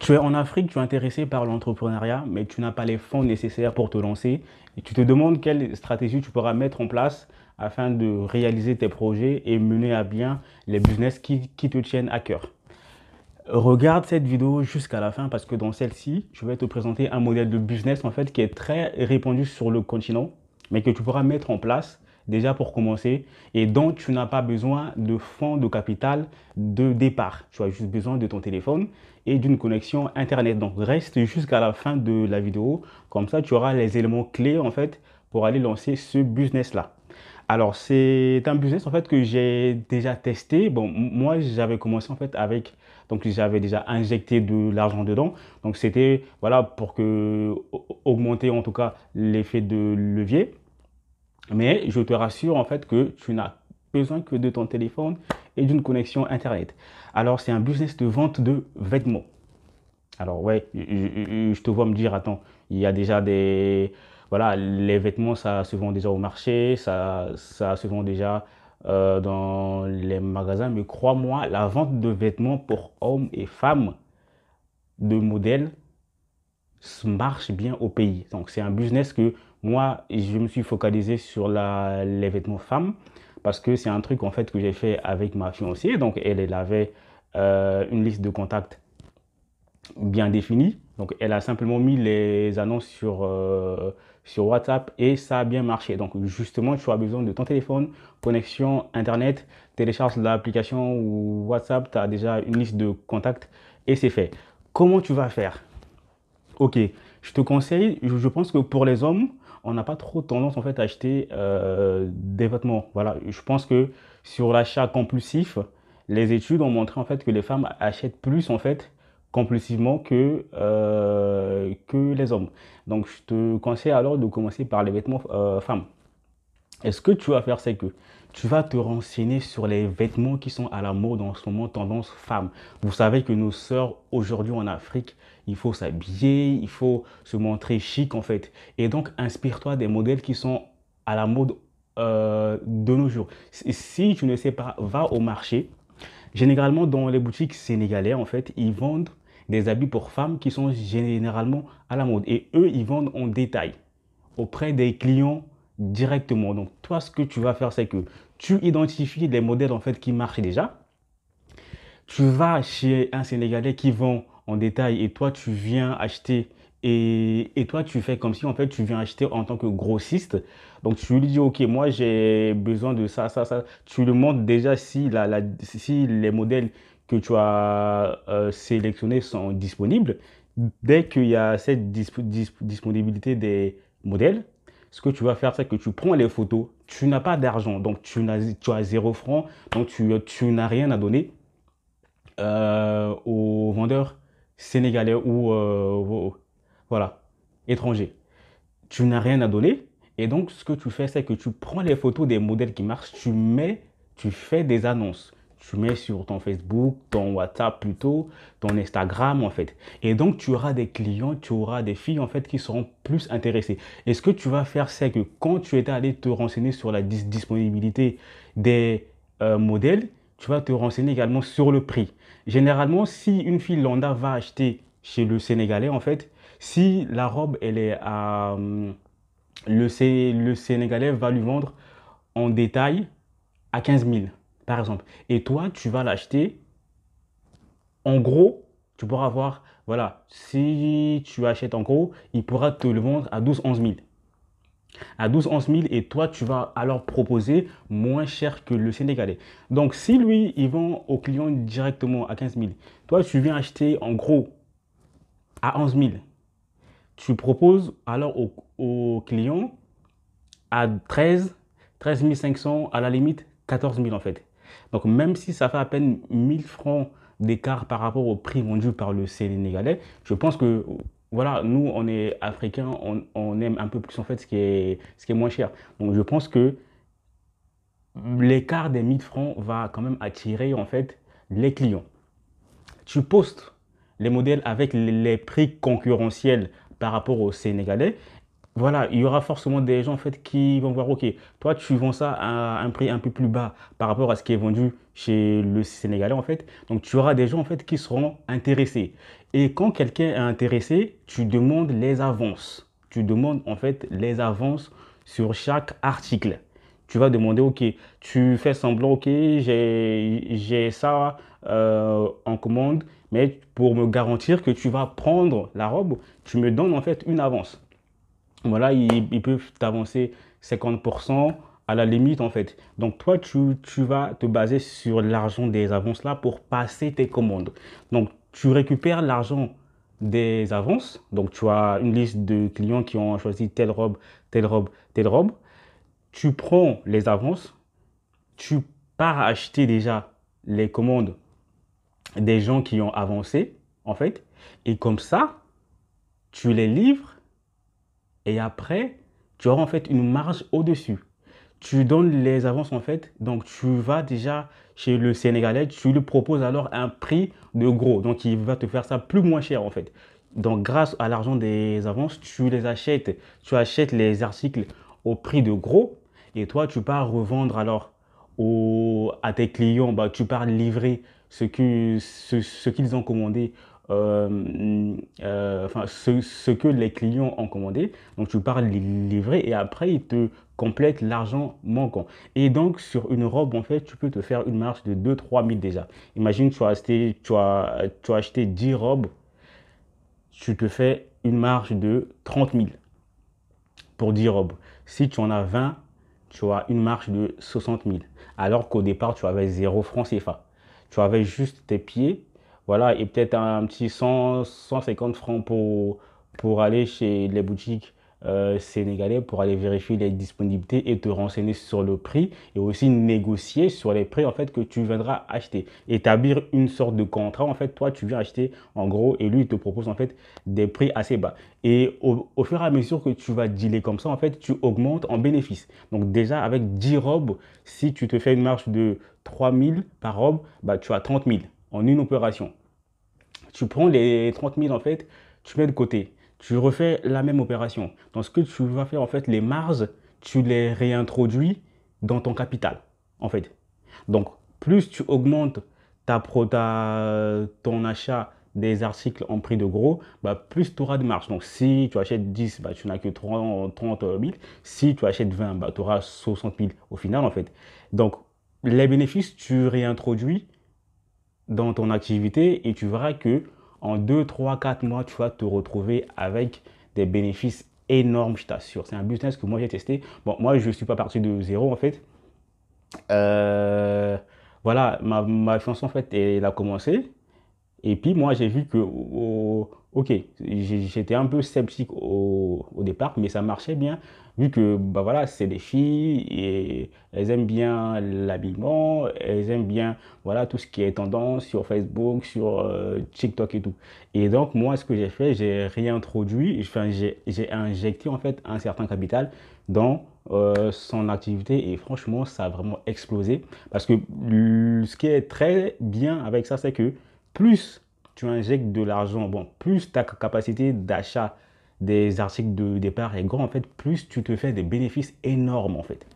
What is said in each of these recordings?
Tu es en Afrique, tu es intéressé par l'entrepreneuriat, mais tu n'as pas les fonds nécessaires pour te lancer. Et tu te demandes quelle stratégie tu pourras mettre en place afin de réaliser tes projets et mener à bien les business qui te tiennent à cœur. Regarde cette vidéo jusqu'à la fin parce que dans celle-ci, je vais te présenter un modèle de business en fait qui est très répandu sur le continent, mais que tu pourras mettre en place déjà pour commencer et dont tu n'as pas besoin de fonds de capital de départ. Tu as juste besoin de ton téléphone et d'une connexion Internet. Donc reste jusqu'à la fin de la vidéo, comme ça tu auras les éléments clés en fait pour aller lancer ce business-là. Alors, c'est un business en fait que j'ai déjà testé. Bon, moi, j'avais commencé en fait avec, donc j'avais déjà injecté de l'argent dedans. Donc, c'était voilà pour que augmenter en tout cas l'effet de levier. Mais je te rassure en fait que tu n'as besoin que de ton téléphone et d'une connexion Internet. Alors, c'est un business de vente de vêtements. Alors ouais, je te vois me dire, attends, il y a déjà des... Voilà, les vêtements, ça se vend déjà au marché, ça se vend déjà dans les magasins, mais crois-moi, la vente de vêtements pour hommes et femmes de modèles marche bien au pays. Donc c'est un business que moi, je me suis focalisé sur les vêtements femmes parce que c'est un truc en fait que j'ai fait avec ma fiancée. Donc elle avait une liste de contacts bien définie. Donc, elle a simplement mis les annonces sur WhatsApp et ça a bien marché. Donc, justement, tu as besoin de ton téléphone, connexion Internet, télécharge l'application ou WhatsApp, tu as déjà une liste de contacts et c'est fait. Comment tu vas faire? Ok, je te conseille, je pense que pour les hommes, on n'a pas trop tendance en fait à acheter des vêtements. Voilà, je pense que sur l'achat compulsif, les études ont montré en fait que les femmes achètent plus en fait compulsivement que les hommes. Donc je te conseille alors de commencer par les vêtements femmes. Et ce que tu vas faire, c'est que tu vas te renseigner sur les vêtements qui sont à la mode en ce moment, tendance femme. Vous savez que nos sœurs, aujourd'hui en Afrique, il faut s'habiller, il faut se montrer chic en fait. Et donc, inspire-toi des modèles qui sont à la mode de nos jours. Si tu ne sais pas, va au marché. Généralement, dans les boutiques sénégalais, en fait, ils vendent des habits pour femmes qui sont généralement à la mode. Et eux, ils vendent en détail auprès des clients directement. Donc, toi, ce que tu vas faire, c'est que tu identifies les modèles en fait qui marchent déjà. Tu vas chez un Sénégalais qui vend en détail et toi, tu viens acheter et toi, tu fais comme si en fait tu viens acheter en tant que grossiste. Donc, tu lui dis, OK, moi, j'ai besoin de ça, ça, ça. Tu lui montres déjà si les modèles que tu as sélectionnés sont disponibles. Dès qu'il y a cette disponibilité des modèles, ce que tu vas faire, c'est que tu prends les photos. Tu n'as pas d'argent, donc tu as 0 francs, donc tu n'as rien à donner aux vendeurs sénégalais ou voilà, étrangers. Tu n'as rien à donner. Et donc, ce que tu fais, c'est que tu prends les photos des modèles qui marchent, tu fais des annonces. Tu mets sur ton Facebook, ton WhatsApp plutôt, ton Instagram en fait. Et donc, tu auras des clients, tu auras des filles en fait qui seront plus intéressées. Et ce que tu vas faire, c'est que quand tu étais allé te renseigner sur la disponibilité des modèles, tu vas te renseigner également sur le prix. Généralement, si une fille lambda va acheter chez le Sénégalais, en fait, si la robe, elle est à... le Sénégalais va lui vendre en détail à 15 000, par exemple. Et toi, tu vas l'acheter en gros, tu pourras avoir, voilà, si tu achètes en gros, il pourra te le vendre à 12 11 000. À 12 11 000 et toi, tu vas alors proposer moins cher que le Sénégalais. Donc, si lui, il vend au client directement à 15 000, toi, tu viens acheter en gros à 11 000. Tu proposes alors au client à 13 500 à la limite 14 000 en fait. Donc même si ça fait à peine 1000 francs d'écart par rapport au prix vendu par le Sénégalais, je pense que voilà, nous on est africains, on aime un peu plus en fait ce qui est moins cher. Donc je pense que l'écart des 1000 francs va quand même attirer en fait les clients. Tu postes les modèles avec les prix concurrentiels par rapport au Sénégalais voilà, il y aura forcément des gens en fait qui vont voir, ok, toi tu vends ça à un prix un peu plus bas par rapport à ce qui est vendu chez le Sénégalais en fait. Donc tu auras des gens en fait qui seront intéressés. Et quand quelqu'un est intéressé, tu demandes les avances. Tu demandes en fait les avances sur chaque article. Tu vas demander, ok, tu fais semblant, ok, j'ai ça en commande, mais pour me garantir que tu vas prendre la robe, tu me donnes en fait une avance. Voilà, ils peuvent t'avancer 50% à la limite en fait. Donc toi, tu vas te baser sur l'argent des avances là pour passer tes commandes. Donc tu récupères l'argent des avances. Donc tu as une liste de clients qui ont choisi telle robe, telle robe, telle robe. Tu prends les avances, tu pars acheter déjà les commandes des gens qui ont avancé en fait. Et comme ça, tu les livres et après, tu auras en fait une marge au-dessus. Tu donnes les avances en fait, donc tu vas déjà chez le Sénégalais, tu lui proposes alors un prix de gros, donc il va te faire ça plus moins cher en fait. Donc grâce à l'argent des avances, tu achètes les articles au prix de gros et toi tu pars revendre alors à tes clients, bah, tu pars livrer ce qu'ils ont commandé, enfin ce que les clients ont commandé. Donc tu pars livrer et après ils te complètent l'argent manquant. Et donc sur une robe, en fait, tu peux te faire une marge de 2 3 000 déjà. Imagine, tu as acheté 10 robes, tu te fais une marge de 30 000 pour 10 robes. Si tu en as 20, tu as une marge de 60 000. Alors qu'au départ, tu avais 0 francs CFA. Tu avais juste tes pieds, voilà, et peut-être un petit 150 francs pour aller chez les boutiques sénégalais pour aller vérifier les disponibilités et te renseigner sur le prix et aussi négocier sur les prix en fait que tu viendras acheter. Établir une sorte de contrat en fait, toi tu viens acheter en gros et lui il te propose en fait des prix assez bas. Et au fur et à mesure que tu vas dealer comme ça en fait, tu augmentes en bénéfice. Donc déjà avec 10 robes, si tu te fais une marge de 3 000 par robe, bah, tu as 30 000 en une opération. Tu prends les 30 000 en fait, tu mets de côté. Tu refais la même opération. Donc ce que tu vas faire en fait, les marges, tu les réintroduis dans ton capital en fait. Donc plus tu augmentes ton achat des articles en prix de gros, bah, plus tu auras de marge. Donc si tu achètes 10, bah, tu n'as que 30 000. Si tu achètes 20, bah, tu auras 60 000 au final en fait. Donc les bénéfices, tu réintroduis dans ton activité et tu verras que en 2 3 4 mois, tu vas te retrouver avec des bénéfices énormes, je t'assure. C'est un business que moi j'ai testé. Bon, moi je ne suis pas parti de zéro en fait. Euh, voilà, ma fiancée en fait, elle a commencé. Et puis moi, j'ai vu que, ok, j'étais un peu sceptique au départ, mais ça marchait bien, vu que, bah voilà, c'est des filles et elles aiment bien l'habillement, elles aiment bien, voilà, tout ce qui est tendance sur Facebook, sur TikTok et tout. Et donc, moi, ce que j'ai fait, j'ai réintroduit, enfin, j'ai injecté en fait un certain capital dans son activité et franchement, ça a vraiment explosé. Parce que ce qui est très bien avec ça, c'est que plus tu injectes de l'argent, bon, plus ta capacité d'achat des articles de départ est grande, en fait, plus tu te fais des bénéfices énormes, en fait.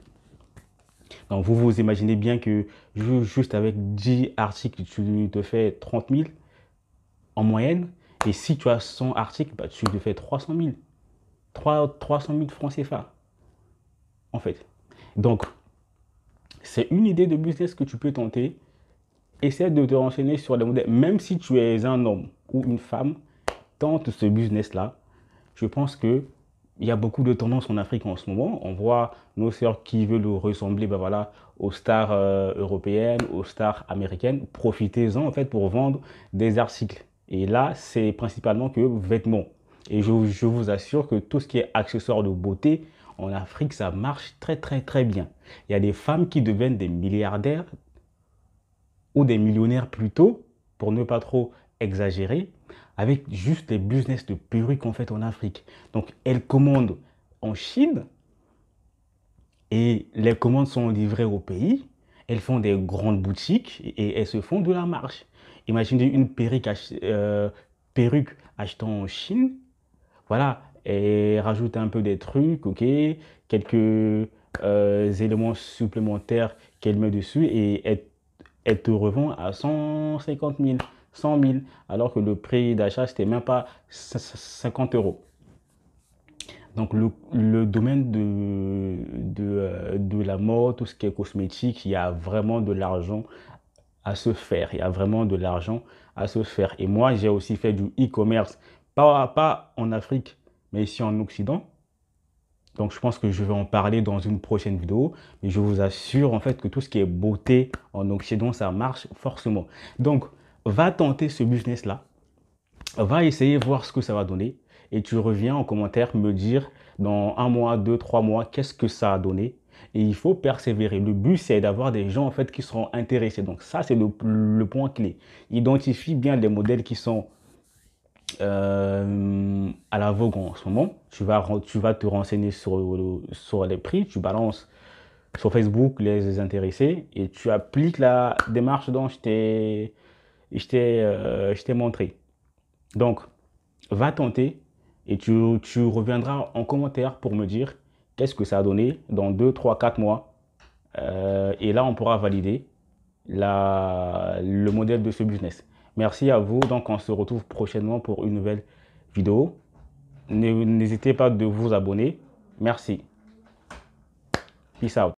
Donc, vous vous imaginez bien que juste avec 10 articles, tu te fais 30 000 en moyenne. Et si tu as 100 articles, bah, tu te fais 300 000. 300 000 francs CFA, en fait. Donc, c'est une idée de business que tu peux tenter. Essaie de te renseigner sur les modèles. Même si tu es un homme ou une femme, tente ce business-là. Je pense que il y a beaucoup de tendances en Afrique en ce moment. On voit nos sœurs qui veulent ressembler ben voilà, aux stars européennes, aux stars américaines. Profitez-en en fait pour vendre des articles. Et là, c'est principalement que vêtements. Et je vous assure que tout ce qui est accessoires de beauté, en Afrique, ça marche très très très bien. Il y a des femmes qui deviennent des milliardaires ou des millionnaires plutôt, pour ne pas trop exagérer, avec juste les business de perruques en fait en Afrique. Donc elles commandent en Chine et les commandes sont livrées au pays. Elles font des grandes boutiques et elles se font de la marge. Imaginez une perruque achetée en Chine. Voilà, et rajoute un peu des trucs, ok, quelques éléments supplémentaires qu'elle met dessus et elle te revend à 150 000, 100 000, alors que le prix d'achat, c'était même pas 50 euros. Donc, le domaine de la mode, tout ce qui est cosmétique, il y a vraiment de l'argent à se faire. Il y a vraiment de l'argent à se faire. Et moi, j'ai aussi fait du e-commerce, pas en Afrique, mais ici en Occident. Donc, je pense que je vais en parler dans une prochaine vidéo. Mais je vous assure, en fait, que tout ce qui est beauté en Occident, ça marche forcément. Donc, va tenter ce business-là. Va essayer, voir ce que ça va donner. Et tu reviens en commentaire me dire dans 1 mois, 2, 3 mois, qu'est-ce que ça a donné. Et il faut persévérer. Le but, c'est d'avoir des gens en fait qui seront intéressés. Donc ça, c'est le point clé. Identifie bien les modèles qui sont à la vogue en ce moment. Tu vas te renseigner sur les prix. Tu balances sur Facebook les intéressés et tu appliques la démarche dont je t'ai montré. Donc, va tenter et tu reviendras en commentaire pour me dire qu'est-ce que ça a donné dans 2, 3, 4 mois. Et là, on pourra valider le modèle de ce business. Merci à vous. Donc, on se retrouve prochainement pour une nouvelle vidéo. N'hésitez pas de vous abonner. Merci. Peace out.